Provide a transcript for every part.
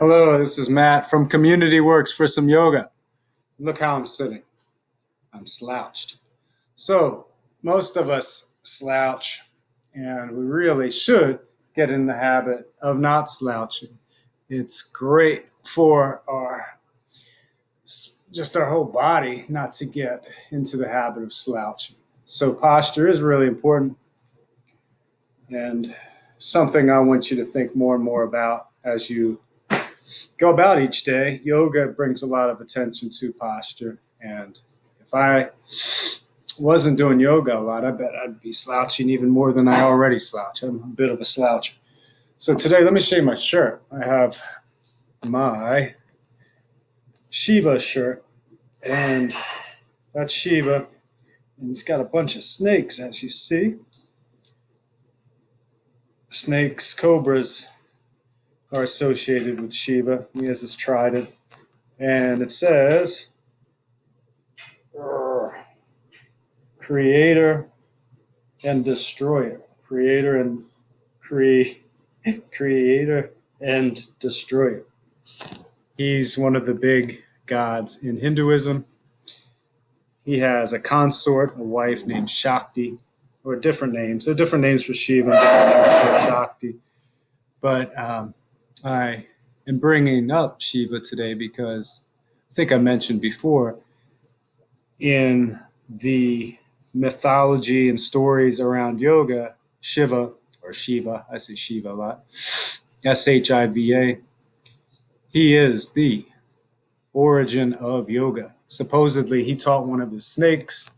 Hello, this is Matt from Community Works for some yoga. Look how I'm sitting. I'm slouched. So, most of us slouch, and we really should get in the habit of not slouching. It's great for our just our whole body not to get into the habit of slouching. So, posture is really important and something I want you to think more and more about as you go about each day. Yoga brings a lot of attention to posture. And if I wasn't doing yoga a lot, I bet I'd be slouching even more than I already slouch. I'm a bit of a sloucher. So today, let me show you my shirt. I have my Shiva shirt, and that's Shiva. And it's got a bunch of snakes, as you see. Snakes, cobras are associated with Shiva. He has his trident. And it says, creator and destroyer. Creator and destroyer. He's one of the big gods in Hinduism. He has a consort, a wife named Shakti, or different names. There are different names for Shiva and different names for Shakti. But I am bringing up Shiva today because I think I mentioned before in the mythology and stories around yoga, Shiva, or Shiva, I say Shiva a lot, Shiva, he is the origin of yoga. Supposedly, he taught one of his snakes,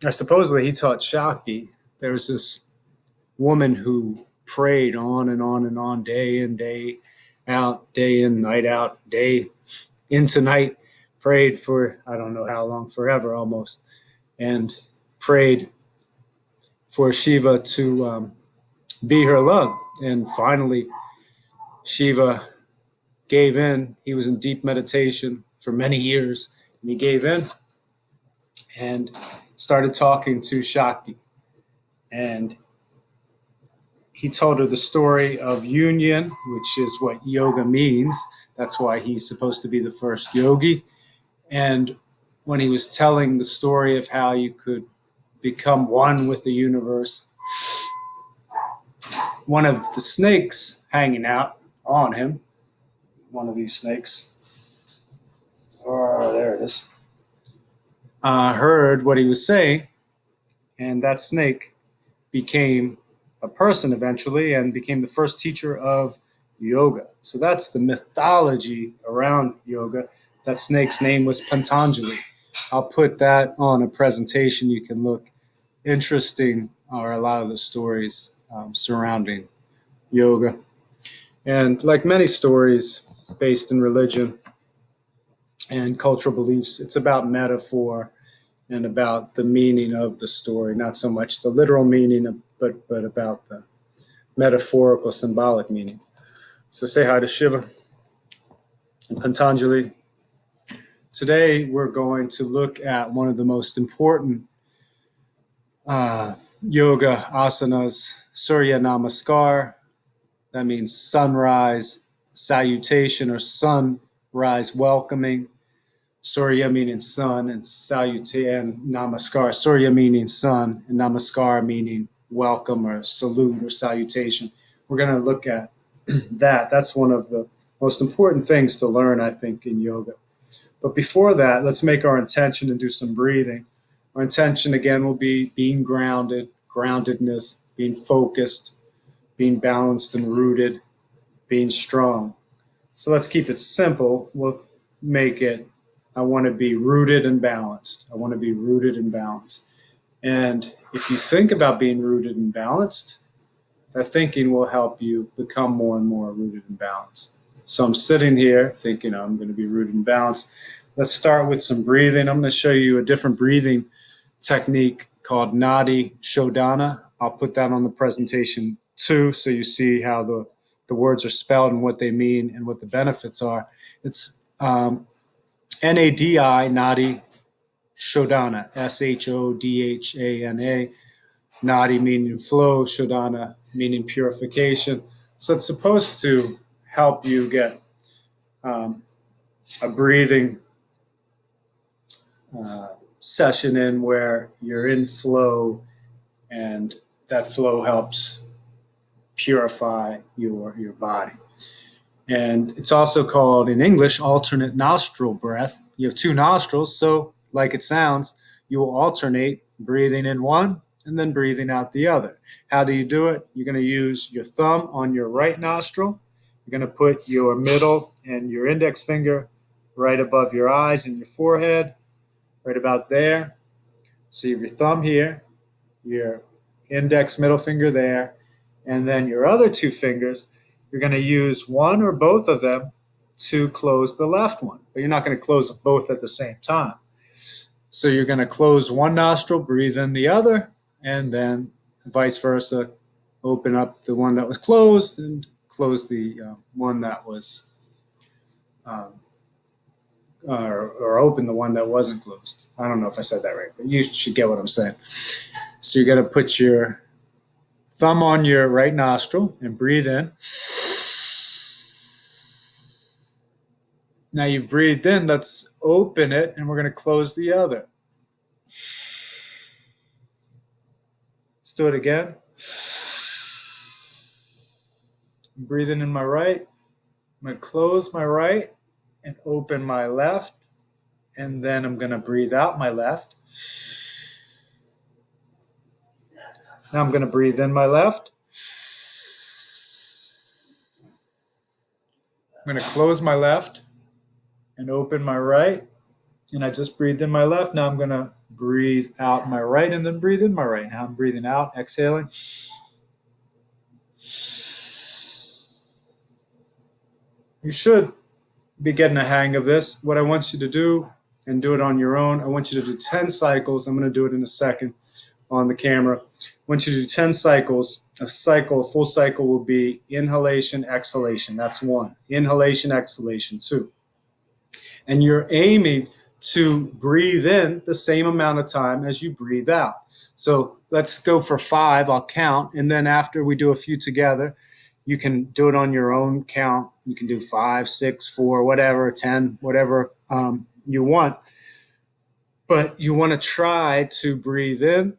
or supposedly he taught Shakti. There was this woman who prayed on and on and on, day in, day out, day in, night out, day into night, prayed for I don't know how long, forever almost, and prayed for Shiva to be her love. And finally, Shiva gave in. He was in deep meditation for many years, and he gave in and started talking to Shakti. And he told her the story of union, which is what yoga means. That's why he's supposed to be the first yogi. And when he was telling the story of how you could become one with the universe, one of the snakes hanging out on him, one of these snakes, there it is, heard what he was saying, and that snake became a person eventually and became the first teacher of yoga. So that's the mythology around yoga. That snake's name was Patanjali. I'll put that on a presentation. You can look. Interesting are a lot of the stories surrounding yoga. And like many stories based in religion and cultural beliefs, it's about metaphor and about the meaning of the story, not so much the literal meaning, but about the metaphorical, symbolic meaning. So say hi to Shiva and Patanjali. Today we're going to look at one of the most important yoga asanas, Surya Namaskar. That means sunrise salutation or sunrise welcoming. Surya meaning sun, and and namaskar. Surya meaning sun, and namaskar meaning welcome or salute or salutation. We're going to look at that. That's one of the most important things to learn, I think, in yoga. But before that, let's make our intention and do some breathing. Our intention, again, will be being grounded, groundedness, being focused, being balanced and rooted, being strong. So let's keep it simple. We'll make it, I want to be rooted and balanced. I want to be rooted and balanced. And if you think about being rooted and balanced, that thinking will help you become more and more rooted and balanced. So I'm sitting here thinking I'm going to be rooted and balanced. Let's start with some breathing. I'm going to show you a different breathing technique called Nadi Shodhana. I'll put that on the presentation too, so you see how the words are spelled and what they mean and what the benefits are. It's N-A-D-I, Nadi Shodhana, S-H-O-D-H-A-N-A, Nadi meaning flow, Shodhana meaning purification. So it's supposed to help you get um, a breathing session in where you're in flow, and that flow helps purify your body. And it's also called, in English, alternate nostril breath. You have two nostrils, so like it sounds, you will alternate breathing in one and then breathing out the other. How do you do it? You're going to use your thumb on your right nostril. You're going to put your middle and your index finger right above your eyes and your forehead, right about there. So you have your thumb here, your index, middle finger there, and then your other two fingers, you're going to use one or both of them to close the left one, but you're not going to close both at the same time. So you're going to close one nostril, breathe in the other, and then vice versa, open up the one that was closed and close the one that was, or open the one that wasn't closed. I don't know if I said that right, but you should get what I'm saying. So you're going to put your thumb on your right nostril and breathe in. Now you've breathed in, let's open it, and we're going to close the other. Let's do it again. I'm breathing in my right. I'm going to close my right and open my left, and then I'm going to breathe out my left. Now I'm going to breathe in my left. I'm going to close my left and open my right. And I just breathed in my left. Now I'm going to breathe out my right and then breathe in my right. Now I'm breathing out, exhaling. You should be getting a hang of this. What I want you to do, and do it on your own, I want you to do 10 cycles. I'm going to do it in a second on the camera. I want you to do 10 cycles. A full cycle will be inhalation, exhalation. That's one. Inhalation, exhalation, two. And you're aiming to breathe in the same amount of time as you breathe out. So let's go for 5. I'll count. And then after we do a few together, you can do it on your own count. You can do 5, 6, 4, whatever, 10, whatever you want. But you want to try to breathe in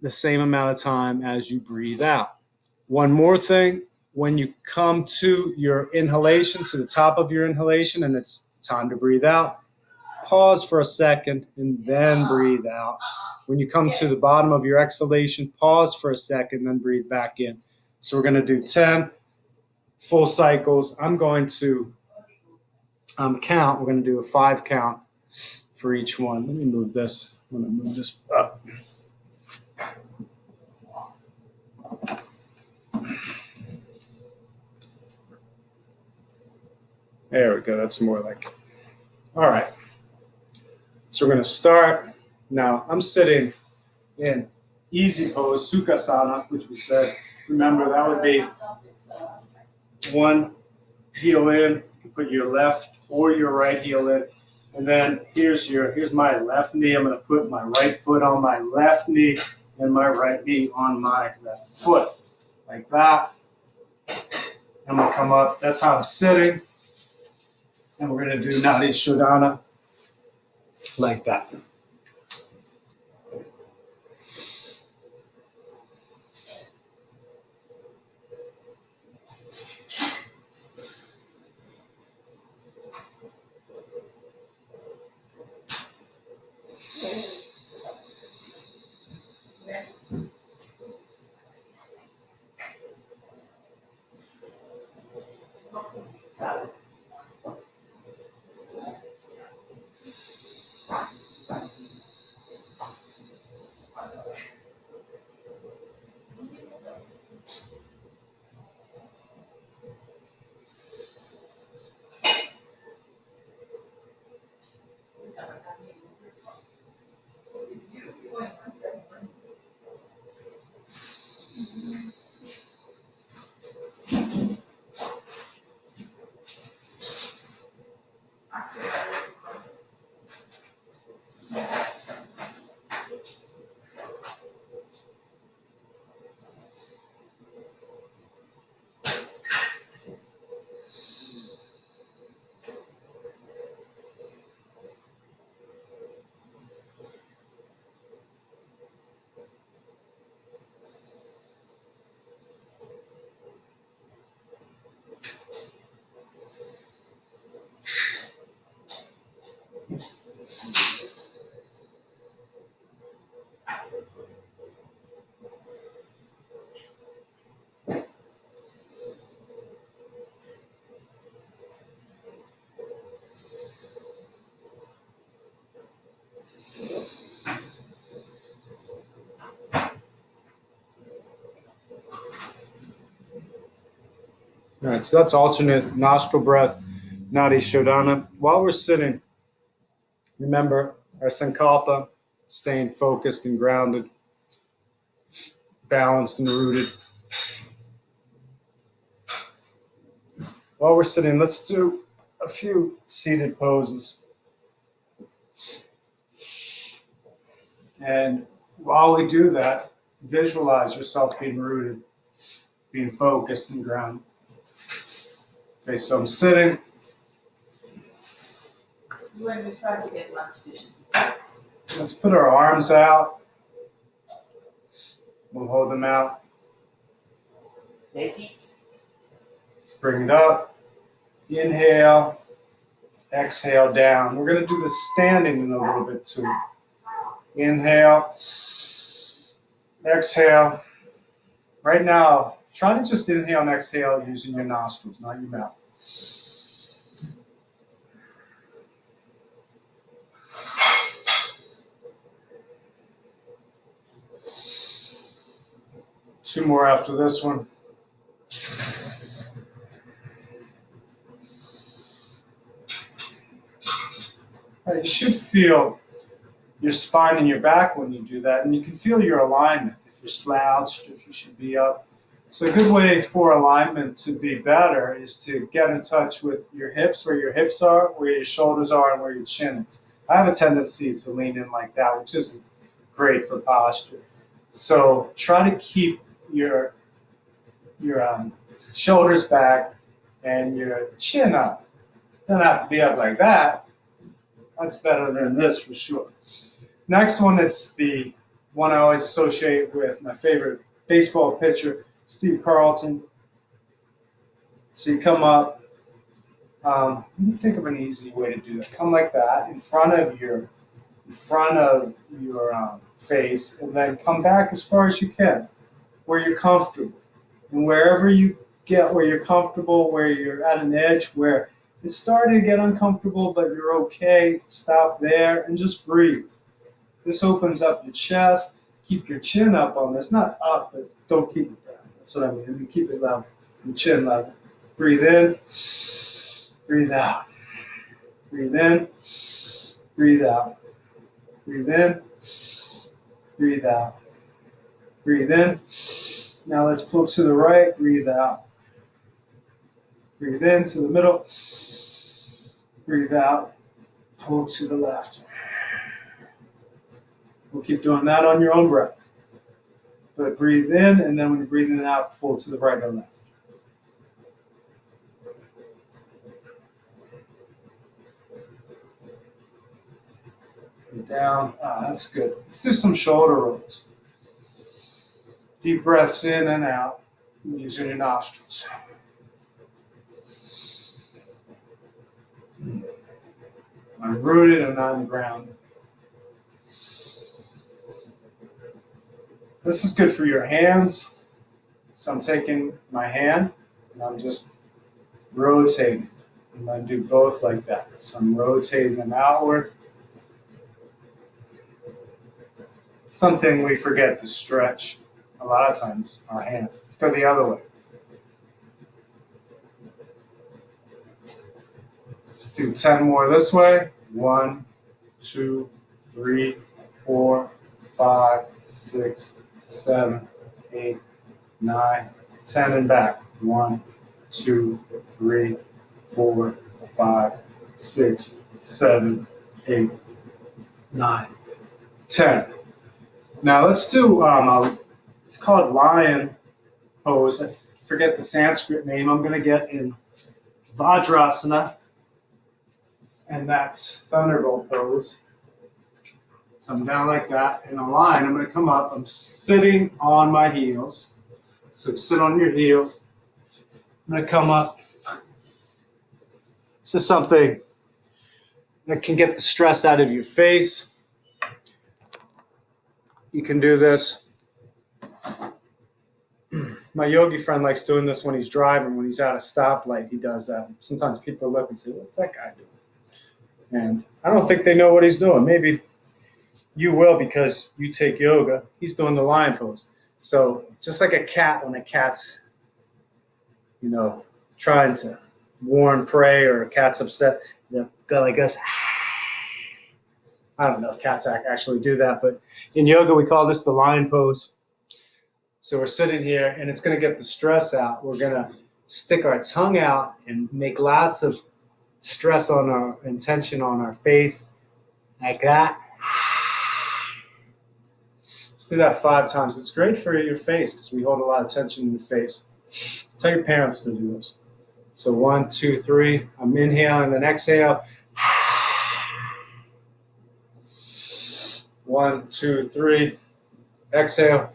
the same amount of time as you breathe out. One more thing, when you come to your inhalation, to the top of your inhalation, and it's time to breathe out, pause for a second and then breathe out. When you come to the bottom of your exhalation, pause for a second, then breathe back in. So we're going to do 10 full cycles. I'm going to count. We're going to do a 5 count for each one. Let me move this. I'm going to move this up. There we go. That's more like it. All right. So we're going to start. Now, I'm sitting in easy pose, Sukhasana, which we said. Remember, that would be one heel in. You put your left or your right heel in. And then here's my left knee. I'm going to put my right foot on my left knee and my right knee on my left foot. Like that. I'm going to come up. That's how I'm sitting. And we're going to do Nadi Shodhana like that. All right, so that's alternate nostril breath, Nadi Shodhana. While we're sitting, remember our sankalpa, staying focused and grounded, balanced and rooted. While we're sitting, let's do a few seated poses. And while we do that, visualize yourself being rooted, being focused and grounded. Okay, so I'm sitting. You want me to try to get lunch dishes? Let's put our arms out. We'll hold them out. Let's bring it up. Inhale. Exhale down. We're going to do this standing in a little bit too. Inhale. Exhale. Right now, try to just inhale and exhale using your nostrils, not your mouth. Two more after this one. All right, you should feel your spine and your back when you do that, and you can feel your alignment. If you're slouched, if you should be up. So a good way for alignment to be better is to get in touch with your hips, where your hips are, where your shoulders are, and where your chin is. I have a tendency to lean in like that, which isn't great for posture. So try to keep your shoulders back and your chin up. Doesn't have to be up like that. That's better than this for sure. Next one, it's the one I always associate with my favorite baseball pitcher, Steve Carlton. So you come up. Let me think of an easy way to do that. Come like that in front of your face, and then come back as far as you can, where you're comfortable. And wherever you get where you're comfortable, where you're at an edge, where it's starting to get uncomfortable, but you're okay, stop there and just breathe. This opens up your chest. Keep your chin up on this. Not up, but don't keep it down. That's what I mean. I mean, keep it level. Your chin level. Breathe in. Breathe out. Breathe in. Breathe out. Breathe in. Breathe out. Breathe in. Now let's pull to the right. Breathe out. Breathe in to the middle. Breathe out. Pull to the left. We'll keep doing that on your own breath. But breathe in, and then when you're breathing out, pull to the right or left. Down. That's good. Let's do some shoulder rolls. Deep breaths in and out using your nostrils. I'm rooted and I'm grounded. This is good for your hands. So I'm taking my hand and I'm just rotating. I'm going to do both like that. So I'm rotating them outward. Something we forget to stretch a lot of times, our hands. Let's go the other way. Let's do 10 more this way. 1, 2, 3, 4, 5, 6, 7, 8, 9, 10 and back. 1, 2, 3, 4, 5, 6, 7, 8, 9, 10. Now let's do, it's called lion pose. I forget the Sanskrit name. I'm going to get in Vajrasana, and that's thunderbolt pose. So I'm down like that in a line. I'm going to come up. I'm sitting on my heels. So sit on your heels. I'm going to come up. This is something that can get the stress out of your face. You can do this. My yogi friend likes doing this when he's driving. When he's at a stoplight, he does that. Sometimes people look and say, what's that guy doing? And I don't think they know what he's doing. Maybe you will because you take yoga. He's doing the lion pose. So just like a cat, when a cat's, trying to warn prey or a cat's upset, go like this. I don't know if cats actually do that, but in yoga we call this the lion pose. So we're sitting here and it's going to get the stress out. We're going to stick our tongue out and make lots of stress on our and tension on our face, like that. Let's do that 5 times. It's great for your face because we hold a lot of tension in the face. So tell your parents to do this. So 1, 2, 3. I'm inhaling, then exhale. 1, 2, 3. Exhale.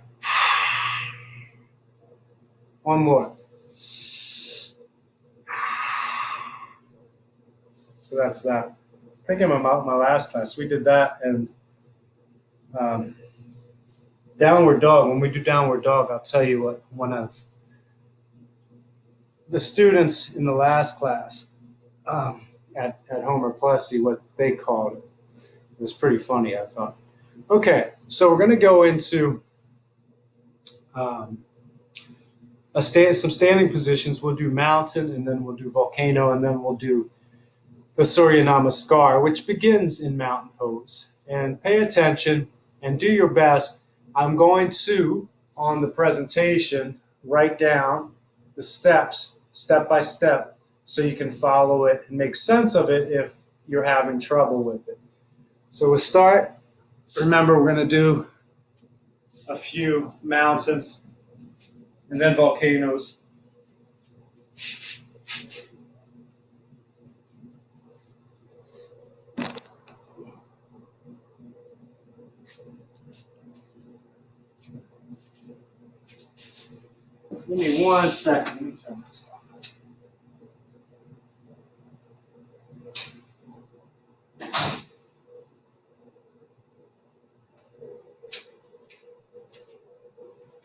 One more. So that's that. I think in my last class we did that, and downward dog. When we do downward dog, I'll tell you what one of the students in the last class at Homer Plessy, what they called it. It was pretty funny, I thought. Okay, so we're going to go into some standing positions. We'll do mountain, and then we'll do volcano, and then we'll do the Surya Namaskar, which begins in mountain pose. And pay attention and do your best. I'm going to, on the presentation, write down the steps, step by step, so you can follow it and make sense of it if you're having trouble with it. So we'll start. Remember, we're going to do a few mountains and then volcanoes. Give me 1 second. Let me turn this off.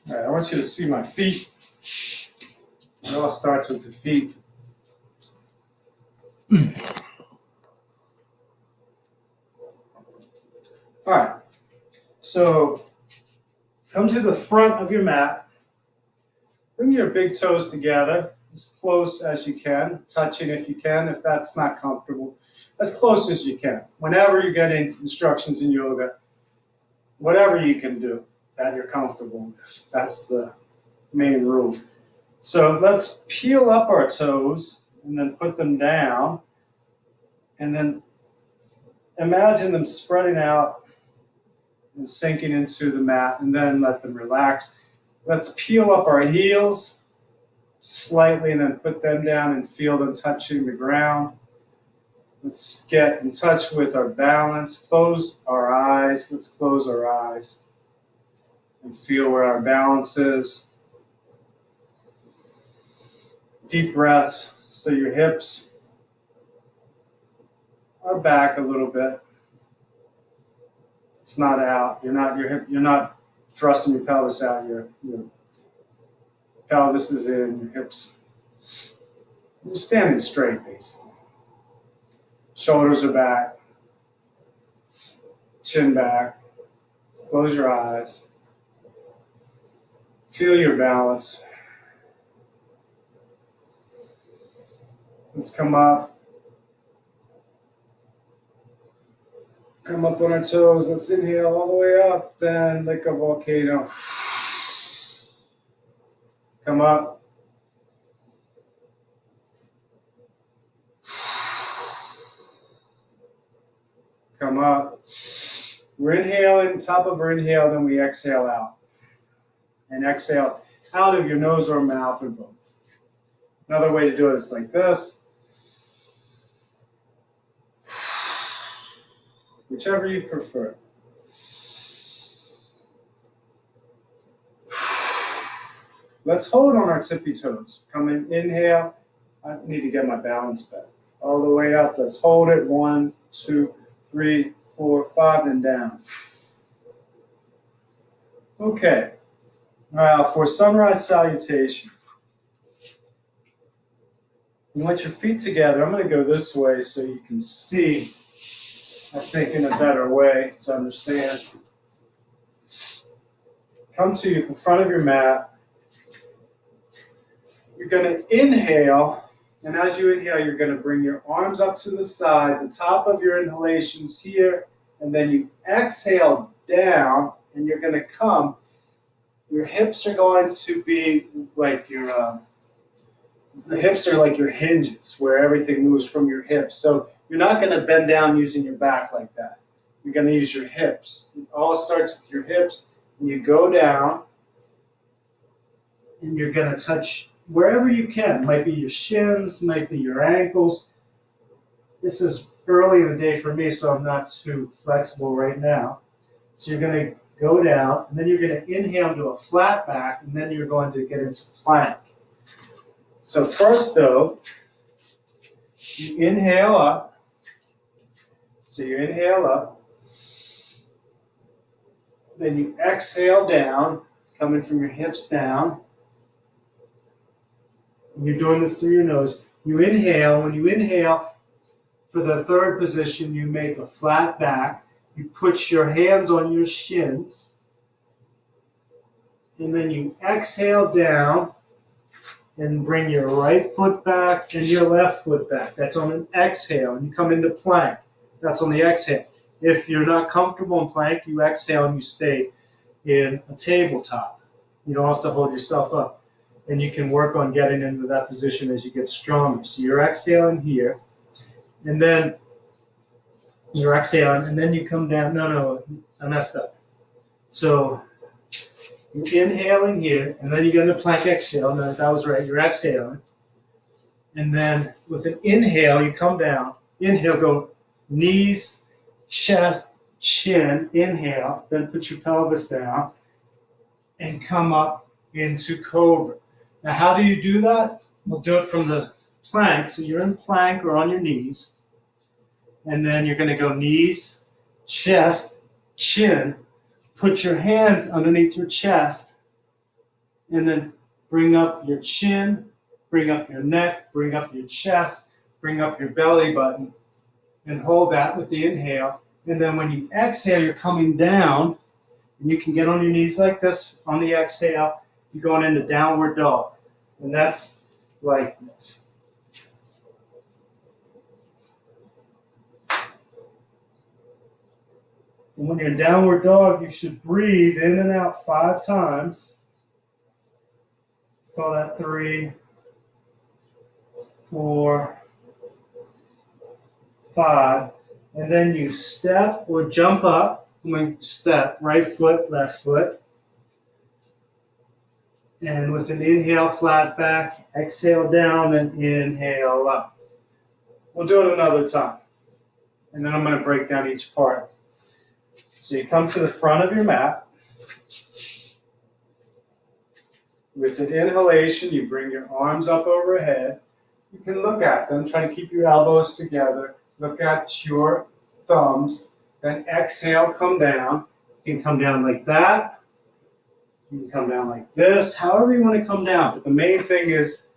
All right, I want you to see my feet. It all starts with the feet. All right, so come to the front of your mat. Bring your big toes together as close as you can, touching if you can, if that's not comfortable, as close as you can. Whenever you're getting instructions in yoga, whatever you can do that you're comfortable with. That's the main rule. So let's peel up our toes and then put them down, and then imagine them spreading out and sinking into the mat, and then let them relax. Let's peel up our heels slightly and then put them down and feel them touching the ground. Let's get in touch with our balance. Close our eyes. Let's close our eyes and feel where our balance is. Deep breaths so your hips are back a little bit. It's not out. You're not thrusting your pelvis out. Your pelvis is in, your hips. You're standing straight, basically. Shoulders are back. Chin back. Close your eyes. Feel your balance. Let's come up. Come up on our toes. Let's inhale all the way up, then like a volcano. Come up. Come up. We're inhaling, top of our inhale, then we exhale out. And exhale out of your nose or mouth or both. Another way to do it is like this. Whichever you prefer. Let's hold on our tippy toes. Come in, inhale. I need to get my balance back. All the way up. Let's hold it. 1, 2, 3, 4, 5, then down. Okay. All right, for sunrise salutation. You want your feet together. I'm going to go this way so you can see, I think, in a better way to understand. Come to the front of your mat. You're going to inhale And as you inhale, you're going to bring your arms up to the side. The top of your inhalation's here. And then you exhale down, and you're going to come. Your hips are going to be like the hips are like your hinges, where everything moves from your hips. So you're not going to bend down using your back like that. You're going to use your hips. It all starts with your hips, and you go down, and you're going to touch wherever you can. It might be your shins, might be your ankles. This is early in the day for me, so I'm not too flexible right now. So you're going to go down, and then you're going to inhale into a flat back, and then you're going to get into plank. So first, though, you inhale up. So you inhale up. Then you exhale down, coming from your hips down. And you're doing this through your nose. You inhale. When you inhale, for the third position, you make a flat back. You put your hands on your shins. And then you exhale down and bring your right foot back and your left foot back. That's on an exhale. And you come into plank. That's on the exhale. If you're not comfortable in plank, you exhale and you stay in a tabletop. You don't have to hold yourself up. And you can work on getting into that position as you get stronger. So you're exhaling here. And then you're exhaling. And then you come down. No, I messed up. So you're inhaling here. And then you get into plank exhale. No, that was right. You're exhaling. And then with an inhale, you come down. Inhale, go knees, chest, chin, inhale, then put your pelvis down and come up into cobra. Now, how do you do that? We'll do it from the plank. So you're in plank or on your knees. And then you're going to go knees, chest, chin. Put your hands underneath your chest. And then bring up your chin, bring up your neck, bring up your chest, bring up your belly button. And hold that with the inhale. And then when you exhale, you're coming down. And you can get on your knees like this on the exhale. You're going into downward dog. And that's like this. And when you're in downward dog, you should breathe in and out 5 times. Let's call that 3, 4, 5. And then you step or jump up. Step, right foot, left foot. And with an inhale, flat back, exhale down, then inhale up. We'll do it another time. And then I'm going to break down each part. So you come to the front of your mat. With an inhalation, you bring your arms up overhead. You can look at them, try to keep your elbows together. Look at your thumbs. Then exhale, come down. You can come down like that. You can come down like this, however you want to come down. But the main thing is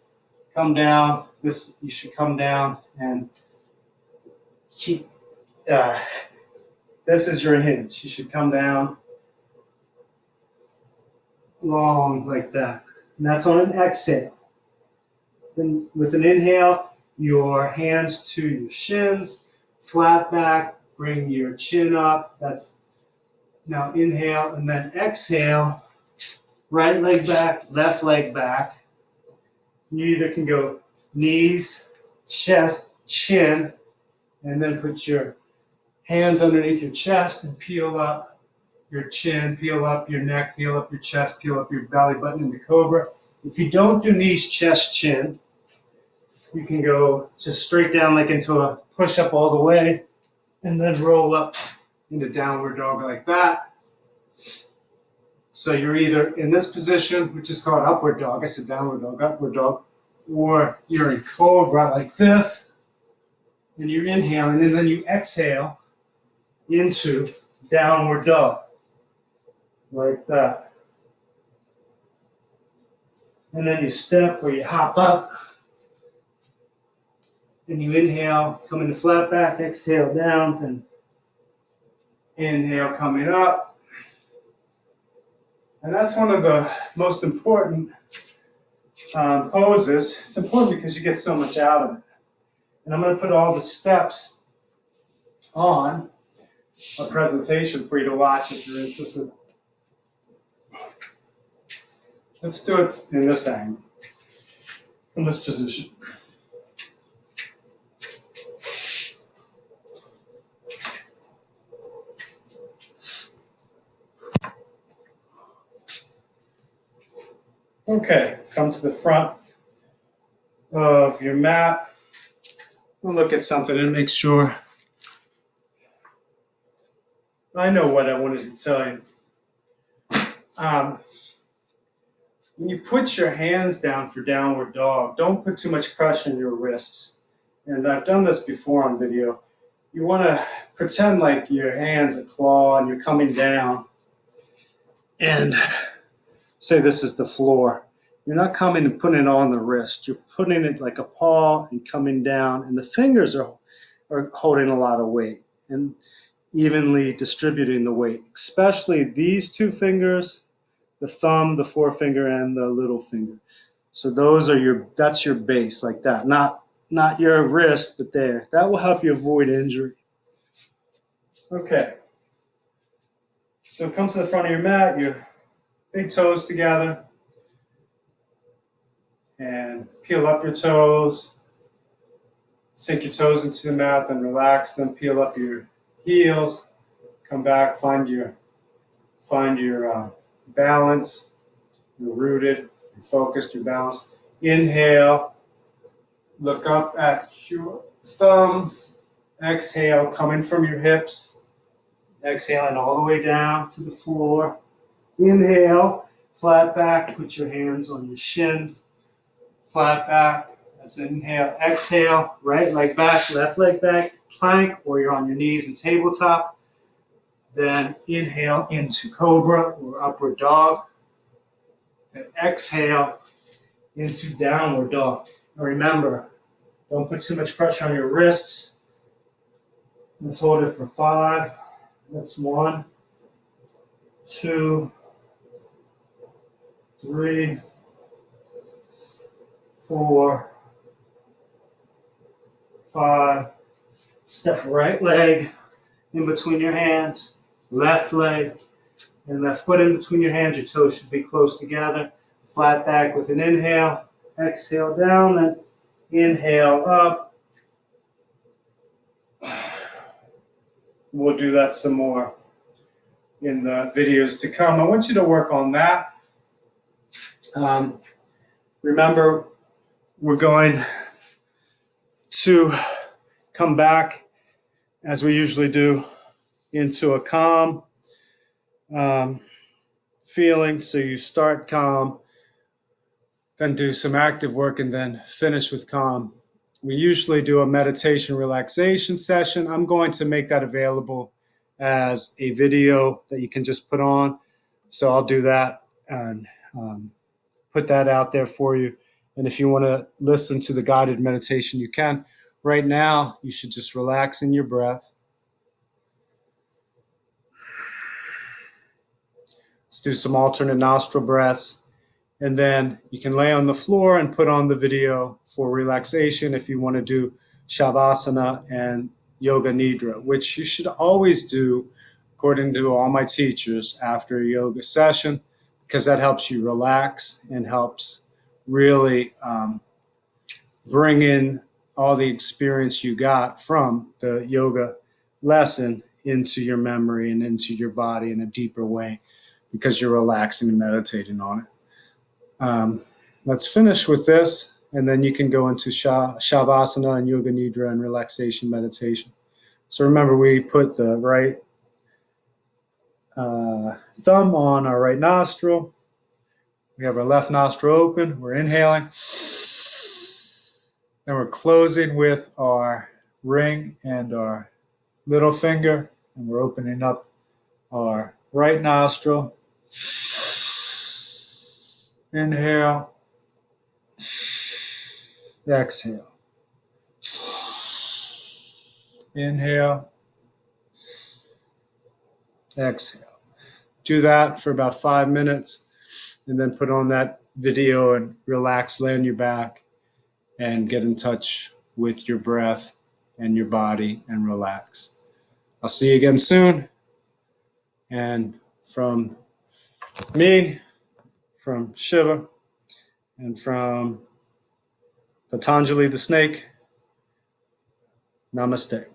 come down. This, you should come down and keep, this is your hinge. You should come down long like that. And that's on an exhale. Then with an inhale, your hands to your shins, flat back, bring your chin up. That's now inhale, and then exhale, right leg back, left leg back. You either can go knees, chest, chin, and then put your hands underneath your chest and peel up your chin, peel up your neck, peel up your chest, peel up your belly button into cobra. If you don't do knees, chest, chin, you can go just straight down like into a push-up all the way and then roll up into downward dog like that. So you're either in this position, which is called upward dog. I said downward dog, upward dog. Or you're in cobra like this, and you're inhaling, and then you exhale into downward dog like that. And then you step or you hop up, and you inhale, come into flat back, exhale down, and inhale coming up. And that's one of the most important poses, it's important because you get so much out of it. And I'm going to put all the steps on a presentation for you to watch if you're interested. Let's do it in this angle, from this position. Okay, come to the front of your mat. We'll look at something and make sure I know what I wanted to tell you. When you put your hands down for downward dog, don't put too much pressure on your wrists. And I've done this before on video. You want to pretend like your hand's a claw and you're coming down. And say this is the floor. You're not coming and putting it on the wrist. You're putting it like a paw and coming down. And the fingers are holding a lot of weight and evenly distributing the weight, especially these two fingers, the thumb, the forefinger, and the little finger. So that's your base, like that. Not your wrist, but there. That will help you avoid injury. Okay. So come to the front of your mat, your big toes together, and peel up your toes. Sink your toes into the mat, then relax them. Peel up your heels. Come back, find your balance. You're rooted, you're focused, you're balanced. Inhale, look up at your thumbs. Exhale, coming from your hips. Exhaling all the way down to the floor. Inhale, flat back, put your hands on your shins. Flat back, that's inhale. Exhale, right leg back, left leg back, plank, or you're on your knees and tabletop. Then inhale into cobra or upward dog. And exhale into downward dog. Now remember, don't put too much pressure on your wrists. Let's hold it for 5. That's 1, 2, 3, 4, 5. Step right leg in between your hands, left leg and left foot in between your hands. Your toes should be close together. Flat back with an inhale, exhale down, and inhale up. We'll do that some more in the videos to come. I want you to work on that. Remember, we're going to come back, as we usually do, into a calm feeling. So you start calm, then do some active work, and then finish with calm. We usually do a meditation relaxation session. I'm going to make that available as a video that you can just put on. So I'll do that and put that out there for you. And if you want to listen to the guided meditation, you can. Right now, you should just relax in your breath. Let's do some alternate nostril breaths. And then you can lay on the floor and put on the video for relaxation if you want to do Shavasana and Yoga Nidra, which you should always do, according to all my teachers, after a yoga session, because that helps you relax and helps really bring in all the experience you got from the yoga lesson into your memory and into your body in a deeper way, because you're relaxing and meditating on it. Let's finish with this, and then you can go into Shavasana and Yoga Nidra and relaxation meditation. So remember, we put the right thumb on our right nostril. We have our left nostril open. We're inhaling. And we're closing with our ring and our little finger. And we're opening up our right nostril. Inhale. Exhale. Inhale. Exhale. Do that for about 5 minutes and then put on that video and relax, lay on your back, and get in touch with your breath and your body and relax. I'll see you again soon. And from me, from Shiva, and from Patanjali the snake, namaste.